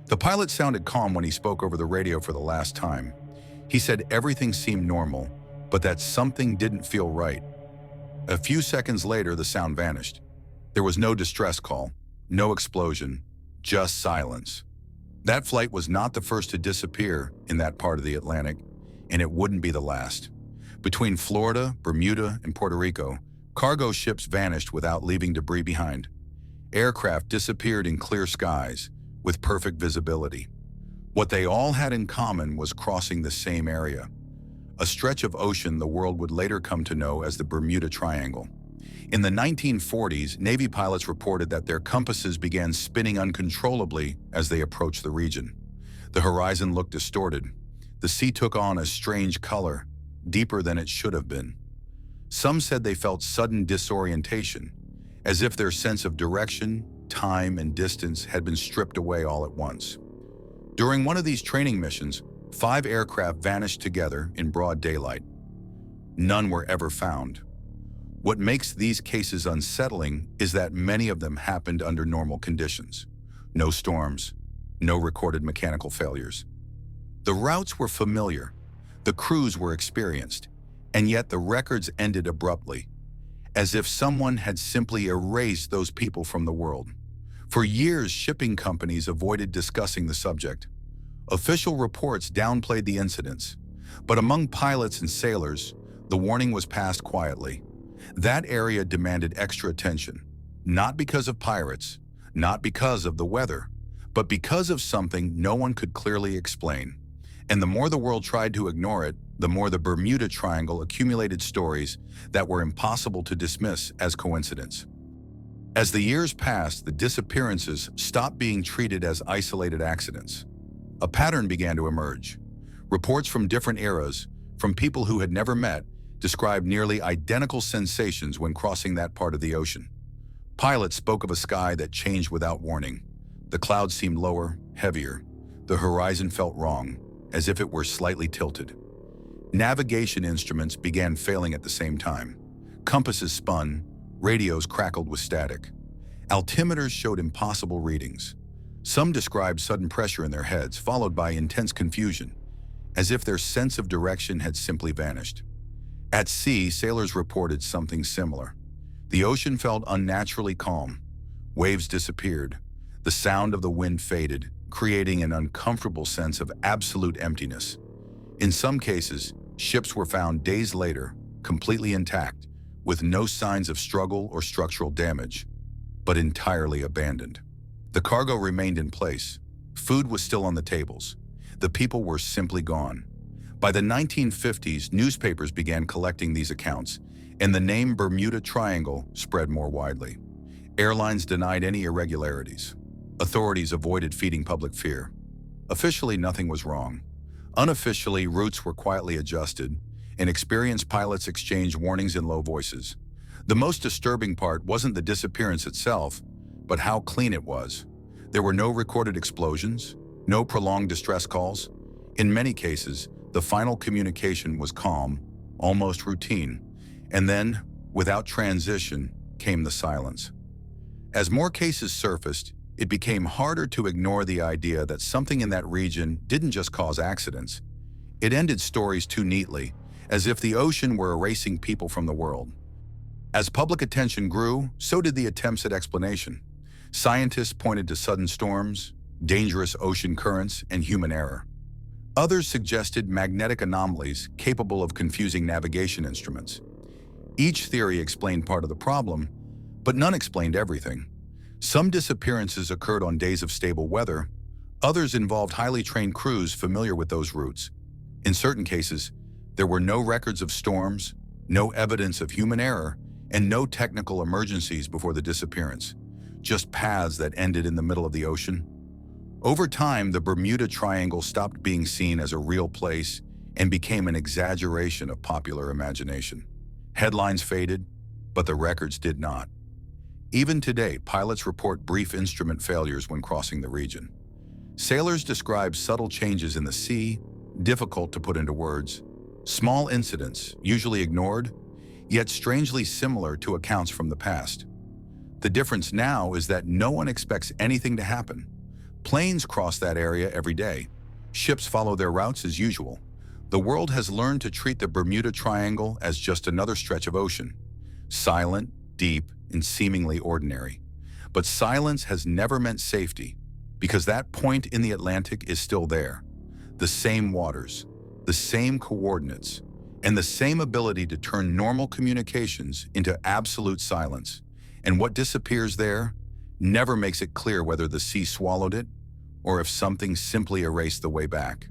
The pilot sounded calm when he spoke over the radio for the last time. He said everything seemed normal, but that something didn't feel right. A few seconds later, the sound vanished. There was no distress call, no explosion, just silence. That flight was not the first to disappear in that part of the Atlantic, and it wouldn't be the last. Between Florida, Bermuda, and Puerto Rico, cargo ships vanished without leaving debris behind. Aircraft disappeared in clear skies, with perfect visibility. What they all had in common was crossing the same area, a stretch of ocean the world would later come to know as the Bermuda Triangle. In the 1940s, Navy pilots reported that their compasses began spinning uncontrollably as they approached the region. The horizon looked distorted. The sea took on a strange color, deeper than it should have been. Some said they felt sudden disorientation, as if their sense of direction, time, and distance had been stripped away all at once. During one of these training missions, 5 aircraft vanished together in broad daylight. None were ever found. What makes these cases unsettling is that many of them happened under normal conditions. No storms, no recorded mechanical failures. The routes were familiar, the crews were experienced, and yet the records ended abruptly, as if someone had simply erased those people from the world. For years, shipping companies avoided discussing the subject. Official reports downplayed the incidents, but among pilots and sailors, the warning was passed quietly. That area demanded extra attention, not because of pirates, not because of the weather, but because of something no one could clearly explain. And the more the world tried to ignore it, the more the Bermuda Triangle accumulated stories that were impossible to dismiss as coincidence. As the years passed, the disappearances stopped being treated as isolated accidents. A pattern began to emerge. Reports from different eras, from people who had never met, described nearly identical sensations when crossing that part of the ocean. Pilots spoke of a sky that changed without warning. The clouds seemed lower, heavier. The horizon felt wrong, as if it were slightly tilted. Navigation instruments began failing at the same time. Compasses spun, radios crackled with static. Altimeters showed impossible readings. Some described sudden pressure in their heads, followed by intense confusion, as if their sense of direction had simply vanished. At sea, sailors reported something similar. The ocean felt unnaturally calm. Waves disappeared. The sound of the wind faded, creating an uncomfortable sense of absolute emptiness. In some cases, ships were found days later, completely intact, with no signs of struggle or structural damage, but entirely abandoned. The cargo remained in place. Food was still on the tables. The people were simply gone. By the 1950s, newspapers began collecting these accounts, and the name Bermuda Triangle spread more widely. Airlines denied any irregularities. Authorities avoided feeding public fear. Officially, nothing was wrong. Unofficially, routes were quietly adjusted, and experienced pilots exchanged warnings in low voices. The most disturbing part wasn't the disappearance itself, but how clean it was. There were no recorded explosions, no prolonged distress calls. In many cases, the final communication was calm, almost routine, and then, without transition, came the silence. As more cases surfaced, it became harder to ignore the idea that something in that region didn't just cause accidents. It ended stories too neatly, as if the ocean were erasing people from the world. As public attention grew, so did the attempts at explanation. Scientists pointed to sudden storms, dangerous ocean currents, and human error. Others suggested magnetic anomalies capable of confusing navigation instruments. Each theory explained part of the problem, but none explained everything. Some disappearances occurred on days of stable weather. Others involved highly trained crews familiar with those routes. In certain cases, there were no records of storms, no evidence of human error, and no technical emergencies before the disappearance, just paths that ended in the middle of the ocean. Over time, the Bermuda Triangle stopped being seen as a real place and became an exaggeration of popular imagination. Headlines faded, but the records did not. Even today, pilots report brief instrument failures when crossing the region. Sailors describe subtle changes in the sea, difficult to put into words. Small incidents, usually ignored, yet strangely similar to accounts from the past. The difference now is that no one expects anything to happen. Planes cross that area every day. Ships follow their routes as usual. The world has learned to treat the Bermuda Triangle as just another stretch of ocean. Silent, deep, and seemingly ordinary. But silence has never meant safety, because that point in the Atlantic is still there. The same waters, the same coordinates, and the same ability to turn normal communications into absolute silence. And what disappears there never makes it clear whether the sea swallowed it or if something simply erased the way back.